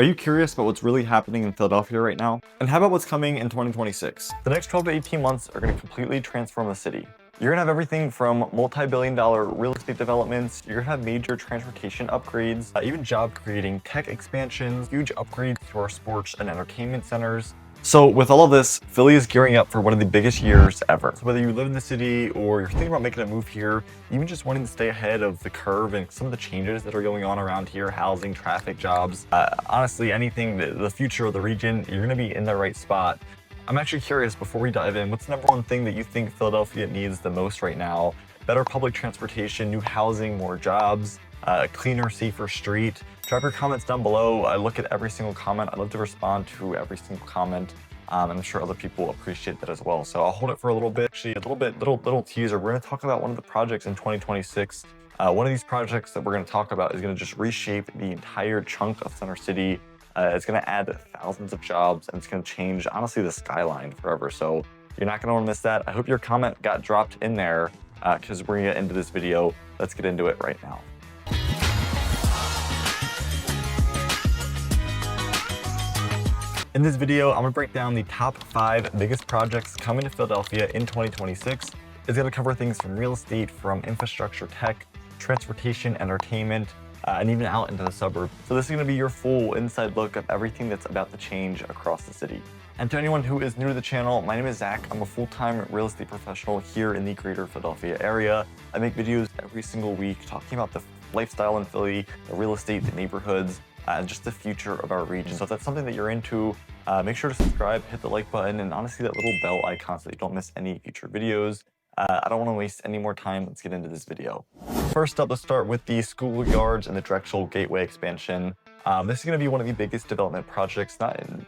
Are you curious about what's really happening in Philadelphia right now? And how about what's coming in 2026? The next 12 to 18 months are going to completely transform the city. You're going to have everything from multi-billion-dollar real estate developments, you're going to have major transportation upgrades, even job-creating tech expansions, huge upgrades to our sports and entertainment centers. So with all of this, Philly is gearing up for one of the biggest years ever. So whether you live in the city or you're thinking about making a move here, even just wanting to stay ahead of the curve and some of the changes that are going on around here, housing, traffic, jobs, honestly, anything, the future of the region, you're gonna be in the right spot. I'm actually curious, before we dive in, what's the number one thing that you think Philadelphia needs the most right now? Better public transportation, new housing, more jobs, a cleaner, safer street. Drop your comments down below. I look at every single comment. I love to respond to every single comment. I'm sure other people appreciate that as well. So I'll hold it for a little bit. Actually, little teaser. We're going to talk about one of the projects in 2026. One of these projects that we're going to talk about is going to just reshape the entire chunk of Center City. It's going to add thousands of jobs, and it's going to change, honestly, the skyline forever. So you're not going to want to miss that. I hope your comment got dropped in there because we're going to get into this video. Let's get into it right now. In this video, I'm gonna break down the top 5 biggest projects coming to Philadelphia in 2026. It's gonna cover things from real estate, from infrastructure, tech, transportation, entertainment, and even out into the suburbs. So this is gonna be your full inside look of everything that's about to change across the city. And to anyone who is new to the channel, my name is Zach. I'm a full-time real estate professional here in the greater Philadelphia area. I make videos every single week talking about the lifestyle in Philly, the real estate, the neighborhoods, and just the future of our region. So if that's something that you're into, make sure to subscribe, hit the like button, and honestly that little bell icon so that you don't miss any future videos. I don't want to waste any more time. Let's get into this video. First up, let's start with the Schuylkill Yards and the Drexel Gateway expansion. This is going to be one of the biggest development projects,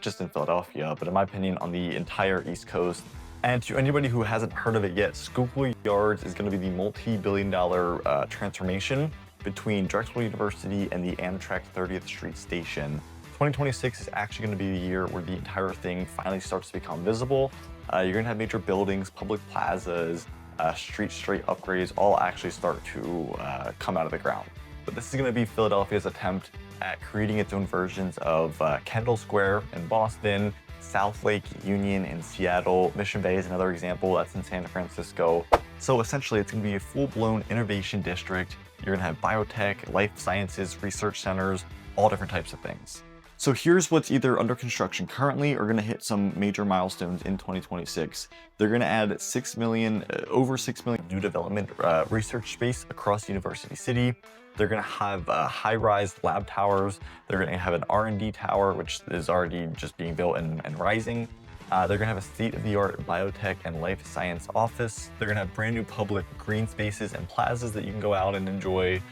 just in Philadelphia, but in my opinion, on the entire East Coast. And to anybody who hasn't heard of it yet, Schuylkill Yards is going to be the multi-billion-dollar transformation between Drexel University and the Amtrak 30th Street station. 2026 is actually going to be the year where the entire thing finally starts to become visible. You're going to have major buildings, public plazas, street straight upgrades all actually start to come out of the ground. But this is going to be Philadelphia's attempt at creating its own versions of Kendall Square in Boston, South Lake Union in Seattle, Mission Bay is another example, that's in San Francisco. So essentially it's going to be a full-blown innovation district. You're going to have biotech, life sciences, research centers, all different types of things. So here's what's either under construction currently or going to hit some major milestones in 2026. They're going to add over 6 million new development research space across University City. They're going to have high-rise lab towers. They're going to have an R&D tower, which is already just being built and rising. They're going to have a state-of-the-art biotech and life science office. They're going to have brand new public green spaces and plazas that you can go out and enjoy.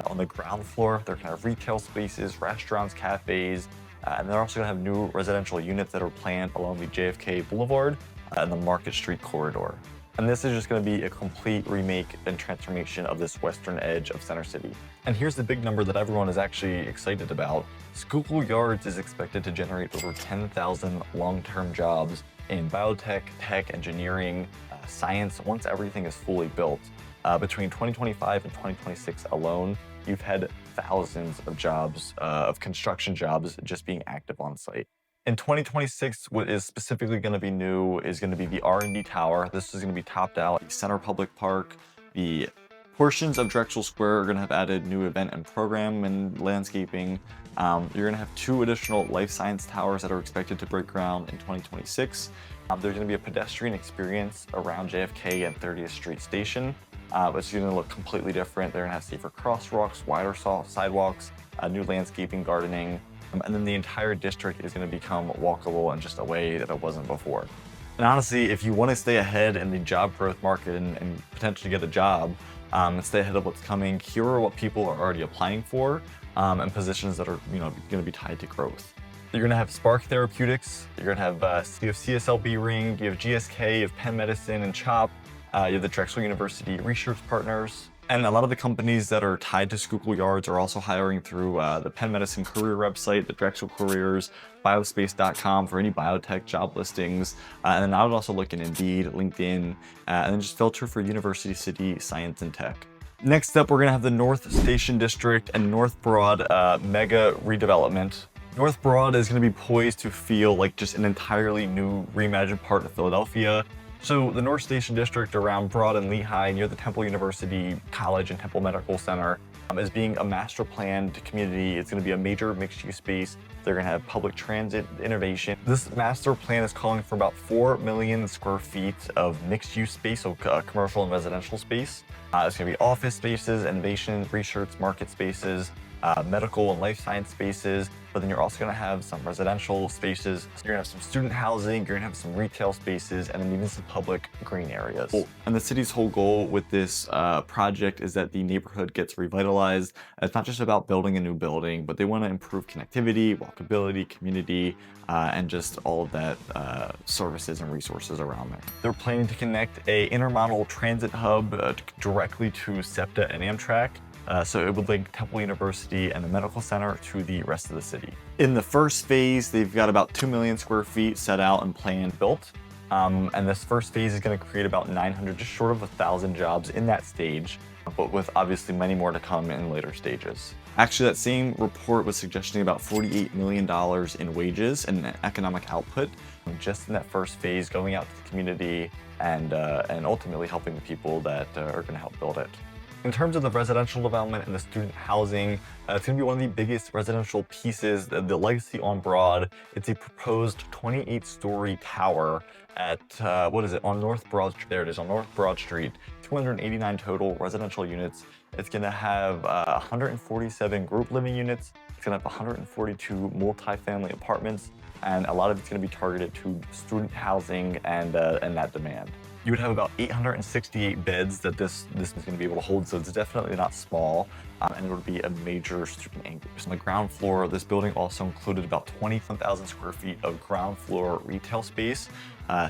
On the ground floor, they're going to have retail spaces, restaurants, cafes, and they're also going to have new residential units that are planned along the JFK Boulevard and the Market Street corridor. And this is just going to be a complete remake and transformation of this western edge of Center City. And here's the big number that everyone is actually excited about. Schuylkill Yards is expected to generate over 10,000 long-term jobs in biotech, tech, engineering, science, once everything is fully built. Between 2025 and 2026 alone, you've had thousands of jobs, of construction jobs just being active on site. In 2026, what is specifically going to be new is going to be the R&D tower. This is going to be topped out. The Center Public Park, the portions of Drexel Square are going to have added new event and program and landscaping. You're going to have 2 additional life science towers that are expected to break ground in 2026. There's going to be a pedestrian experience around JFK and 30th Street Station. It's going to look completely different. They're going to have safer crosswalks, wider sidewalks, new landscaping, gardening, and then the entire district is going to become walkable in just a way that it wasn't before. And honestly, if you want to stay ahead in the job growth market and potentially get a job and stay ahead of what's coming, here are what people are already applying for and positions that are going to be tied to growth. You're going to have Spark Therapeutics. You're going to have you have CSLB Ring. You have GSK. You have Penn Medicine and CHOP. You have the Drexel University Research Partners. And a lot of the companies that are tied to Schuylkill Yards are also hiring through the Penn Medicine career website, the Drexel Careers, biospace.com for any biotech job listings. And then I would also look in Indeed, LinkedIn, and then just filter for University City, Science and Tech. Next up, we're going to have the North Station District and North Broad mega redevelopment. North Broad is going to be poised to feel like just an entirely new, reimagined part of Philadelphia. So the North Station District around Broad and Lehigh near the Temple University College and Temple Medical Center is being a master planned community. It's going to be a major mixed-use space. They're going to have public transit innovation. This master plan is calling for about 4 million square feet of mixed-use space, so commercial and residential space. It's going to be office spaces, innovation, research, market spaces, medical and life science spaces, but then you're also going to have some residential spaces. So you're going to have some student housing, you're going to have some retail spaces, and then even some public green areas. And the city's whole goal with this project is that the neighborhood gets revitalized. It's not just about building a new building, but they want to improve connectivity, walkability, community, and just all of that services and resources around there. They're planning to connect a intermodal transit hub directly to SEPTA and Amtrak. So it would link Temple University and the medical center to the rest of the city. In the first phase, they've got about 2 million square feet set out and planned built. And this first phase is going to create about 900, just short of 1,000 jobs in that stage, but with obviously many more to come in later stages. Actually, that same report was suggesting about $48 million in wages and economic output just in that first phase, going out to the community and ultimately helping the people that are going to help build it. In terms of the residential development and the student housing, it's going to be one of the biggest residential pieces, the Legacy on Broad. It's a proposed 28-story tower at, on North Broad Street. There it is, on North Broad Street. 289 total residential units. It's going to have 147 group living units. It's going to have 142 multifamily apartments, and a lot of it's going to be targeted to student housing and that demand. You would have about 868 beds that this is going to be able to hold, so it's definitely not small, and it would be a major student anchor. On the ground floor, this building also included about 21,000 square feet of ground floor retail space,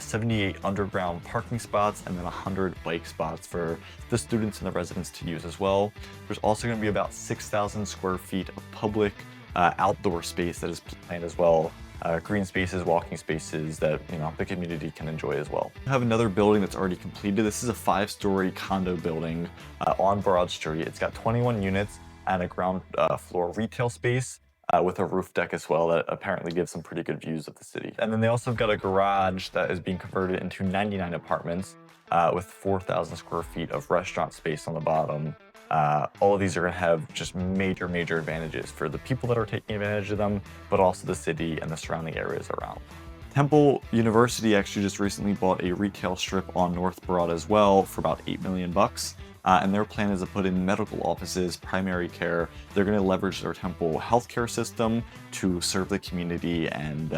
78 underground parking spots, and then 100 bike spots for the students and the residents to use as well. There's also going to be about 6,000 square feet of public outdoor space that is planned as well. Green spaces, walking spaces that the community can enjoy as well. We have another building that's already completed. This is a 5-story condo building on Broad Street. It's got 21 units and a ground floor retail space with a roof deck as well that apparently gives some pretty good views of the city. And then they also have got a garage that is being converted into 99 apartments with 4,000 square feet of restaurant space on the bottom. All of these are going to have just major advantages for the people that are taking advantage of them, but also the city and the surrounding areas around. Temple University actually just recently bought a retail strip on North Broad as well for about $8 million. And their plan is to put in medical offices, primary care. They're going to leverage their Temple healthcare system to serve the community and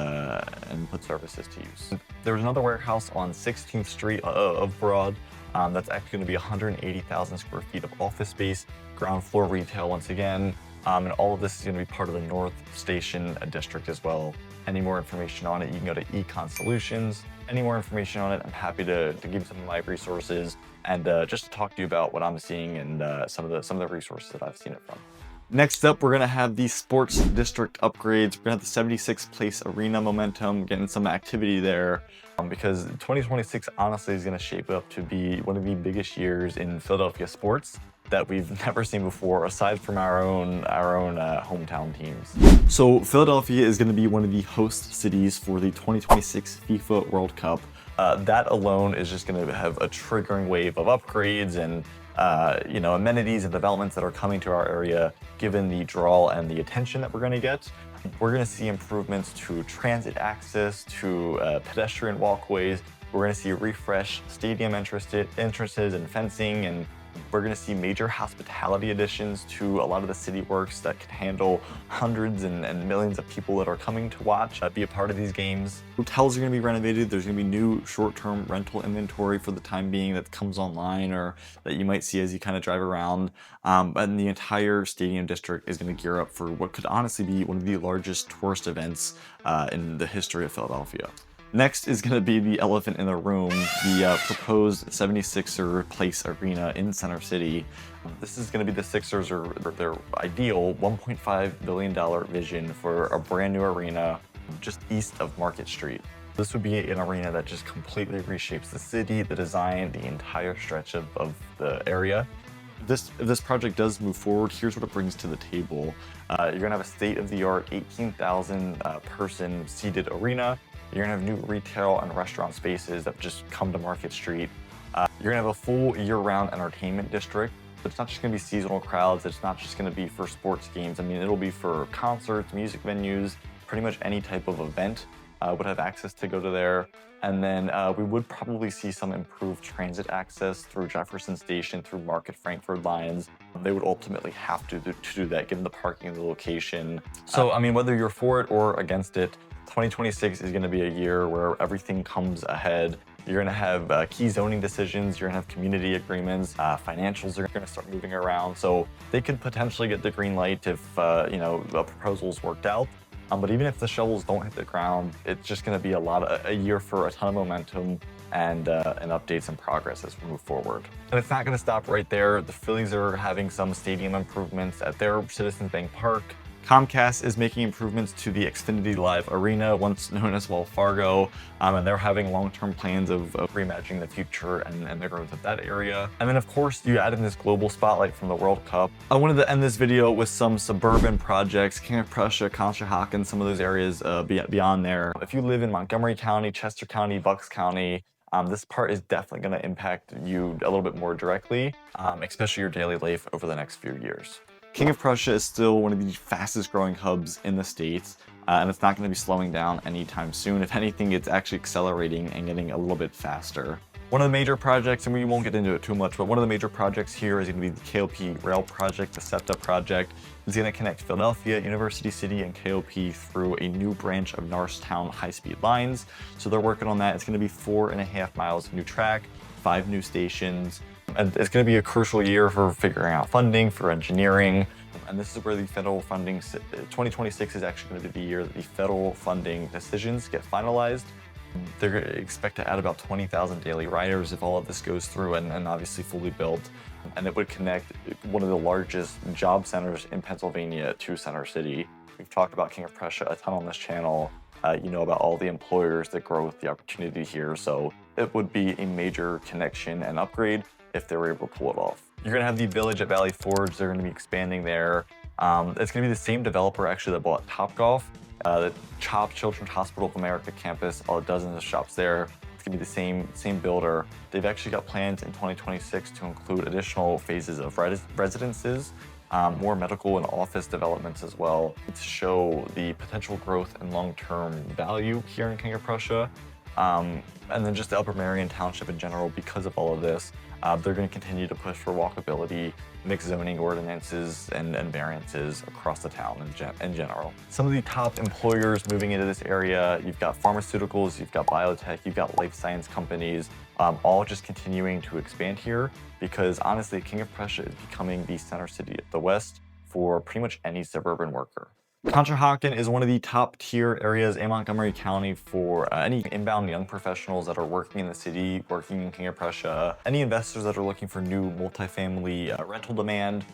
put services to use. There's another warehouse on 16th Street of Broad. That's actually going to be 180,000 square feet of office space, ground floor retail once again, and all of this is going to be part of the North Station District as well. Any more information on it, you can go to Econ Solutions. Any more information on it, I'm happy to give you some of my resources and just to talk to you about what I'm seeing and some of the resources that I've seen it from. Next up, we're going to have the sports district upgrades. We're going to have the 76 Place Arena momentum, getting some activity there because 2026 honestly is going to shape up to be one of the biggest years in Philadelphia sports that we've never seen before, aside from our own hometown teams. So Philadelphia is going to be one of the host cities for the 2026 FIFA World Cup. That alone is just going to have a triggering wave of upgrades and amenities and developments that are coming to our area, given the draw and the attention that we're going to get. We're going to see improvements to transit access, to pedestrian walkways. We're going to see refreshed stadium entrances and fencing, and we're going to see major hospitality additions to a lot of the city works that can handle hundreds and millions of people that are coming to watch, be a part of these games. Hotels are going to be renovated. There's going to be new short-term rental inventory for the time being that comes online or that you might see as you kind of drive around. And the entire stadium district is going to gear up for what could honestly be one of the largest tourist events in the history of Philadelphia. Next is going to be the elephant in the room, the proposed 76er Place Arena in Center City. This is going to be the Sixers or their ideal $1.5 billion vision for a brand new arena just east of Market Street. This would be an arena that just completely reshapes the city, the design, the entire stretch of the area. If this project does move forward, here's what it brings to the table. You're gonna have a state-of-the-art 18,000 person seated arena. You're gonna have new retail and restaurant spaces that just come to Market Street. You're gonna have a full year-round entertainment district. It's not just gonna be seasonal crowds. It's not just gonna be for sports games. I mean, it'll be for concerts, music venues, pretty much any type of event would have access to go to there. And then we would probably see some improved transit access through Jefferson Station, through Market Frankfurt lines. They would ultimately have to do that given the parking and the location. So, I mean, whether you're for it or against it, 2026 is gonna be a year where everything comes ahead. You're gonna have key zoning decisions, you're gonna have community agreements, financials are gonna start moving around. So they could potentially get the green light if the proposal's worked out. But even if the shovels don't hit the ground, it's just gonna be a year for a ton of momentum and updates and progress as we move forward. And it's not gonna stop right there. The Phillies are having some stadium improvements at their Citizens Bank Park. Comcast is making improvements to the Xfinity Live Arena, once known as Wells Fargo, and they're having long-term plans of reimagining the future and their growth of that area. And then, of course, you add in this global spotlight from the World Cup. I wanted to end this video with some suburban projects, King of Prussia, Conshohocken, some of those areas beyond there. If you live in Montgomery County, Chester County, Bucks County, this part is definitely going to impact you a little bit more directly, especially your daily life over the next few years. King of Prussia is still one of the fastest growing hubs in the States, and it's not going to be slowing down anytime soon. If anything, it's actually accelerating and getting a little bit faster. One of the major projects, and we won't get into it too much, but one of the major projects here is going to be the KOP rail project, the SEPTA project. It's going to connect Philadelphia, University City, and KOP through a new branch of Norristown high-speed lines. So they're working on that. It's going to be 4.5 miles of new track, 5 new stations. And it's going to be a crucial year for figuring out funding, for engineering. And this is where the federal funding, 2026 is actually going to be the year that the federal funding decisions get finalized. They're going to expect to add about 20,000 daily riders if all of this goes through and obviously fully built. And it would connect one of the largest job centers in Pennsylvania to Center City. We've talked about King of Prussia a ton on this channel. You know about all the employers, the growth, the opportunity here. So it would be a major connection and upgrade if they were able to pull it off. You're gonna have the Village at Valley Forge. They're gonna be expanding there. It's gonna be the same developer actually that bought Topgolf, the CHOP Children's Hospital of America campus, all dozens of shops there. It's gonna be the same builder. They've actually got plans in 2026 to include additional phases of residences, more medical and office developments as well, to show the potential growth and long-term value here in King of Prussia. And then just the Upper Marion Township in general, because of all of this, they're going to continue to push for walkability, mixed zoning ordinances, and variances across the town in general. Some of the top employers moving into this area, you've got pharmaceuticals, you've got biotech, you've got life science companies, all just continuing to expand here because honestly, King of Prussia is becoming the center city of the West for pretty much any suburban worker. Conshohocken is one of the top tier areas in Montgomery County for any inbound young professionals that are working in the city, working in King of Prussia, any investors that are looking for new multifamily rental demand,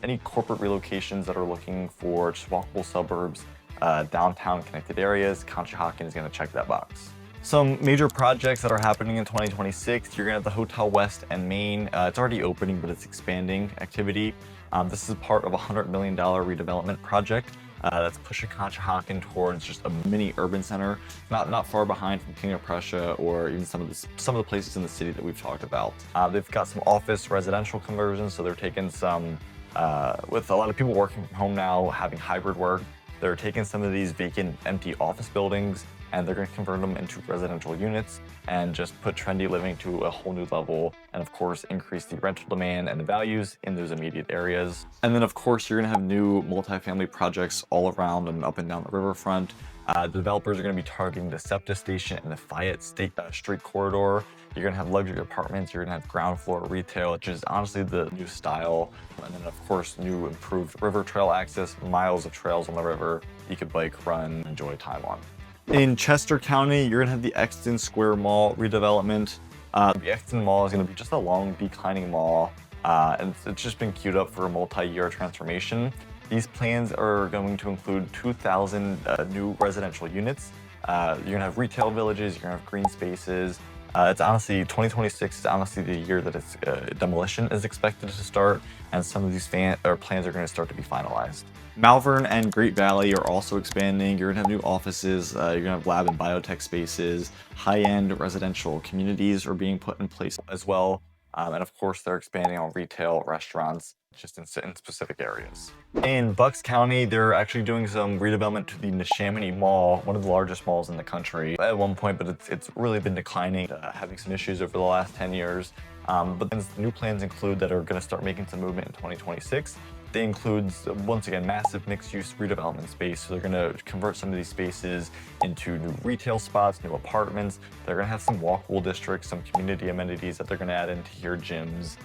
any corporate relocations that are looking for just walkable suburbs, downtown connected areas. Conshohocken is going to check that box. Some major projects that are happening in 2026, you're going to have the Hotel West and Main. It's already opening, but it's expanding activity. This is part of a $100 million redevelopment project. That's pushing Conshohocken towards just a mini urban center, not far behind from King of Prussia or even some of the places in the city that we've talked about. They've got some office residential conversions, so they're taking some, with a lot of people working from home now, having hybrid work, they're taking some of these vacant, empty office buildings and they're going to convert them into residential units and just put trendy living to a whole new level, and of course increase the rental demand and the values in those immediate areas. And then of course you're going to have new multifamily projects all around and up and down the riverfront. The developers are going to be targeting the SEPTA station and the Fayette Street corridor. You're going to have luxury apartments, you're going to have ground floor retail, which is honestly the new style. And then of course new improved river trail access, miles of trails on the river you could bike, run, enjoy time on. In Chester County, you're going to have the Exton Square Mall redevelopment. The Exton Mall is going to be just a long declining mall, and it's just been queued up for a multi-year transformation. These plans are going to include 2,000 new residential units. You're going to have retail villages, you're going to have green spaces, It's honestly, 2026 is honestly the year that its demolition is expected to start, and some of these plans are going to start to be finalized. Malvern and Great Valley are also expanding. You're going to have new offices, you're going to have lab and biotech spaces, high-end residential communities are being put in place as well. And of course, they're expanding on retail, restaurants, just in specific areas. In Bucks County, they're actually doing some redevelopment to the Neshaminy Mall, one of the largest malls in the country at one point, but it's really been declining, having some issues over the last 10 years. But then new plans include that are going to start making some movement in 2026. They include, once again, massive mixed-use redevelopment space. So they're going to convert some of these spaces into new retail spots, new apartments. They're going to have some walkable districts, some community amenities that they're going to add into here, gyms.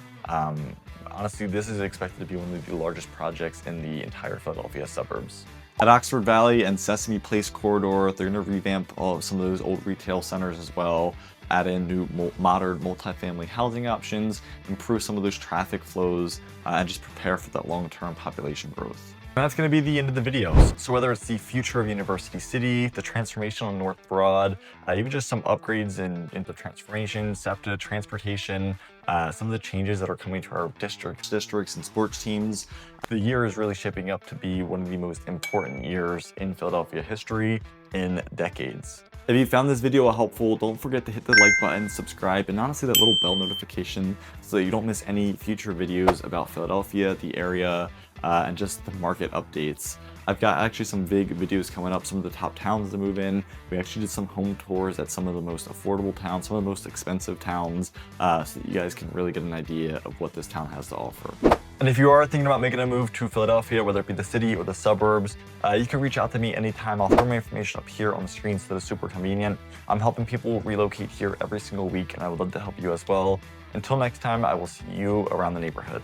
Honestly, this is expected to be one of the largest projects in the entire Philadelphia suburbs. At Oxford Valley and Sesame Place corridor, they're going to revamp some of those old retail centers as well, add in new modern multifamily housing options, improve some of those traffic flows, and just prepare for that long-term population growth. And that's going to be the end of the video. So whether it's the future of University City, the transformation on North Broad, even just some upgrades in the transformation, SEPTA, transportation, some of the changes that are coming to our districts and sports teams, the year is really shaping up to be one of the most important years in Philadelphia history in decades. If you found this video helpful, don't forget to hit the like button, subscribe, and honestly that little bell notification so that you don't miss any future videos about Philadelphia, the area, and just the market updates. I've got actually some big videos coming up, some of the top towns to move in. We actually did some home tours at some of the most affordable towns, some of the most expensive towns, so that you guys can really get an idea of what this town has to offer. And if you are thinking about making a move to Philadelphia, whether it be the city or the suburbs, you can reach out to me anytime. I'll throw my information up here on the screen so that it's super convenient. I'm helping people relocate here every single week, and I would love to help you as well. Until next time, I will see you around the neighborhood.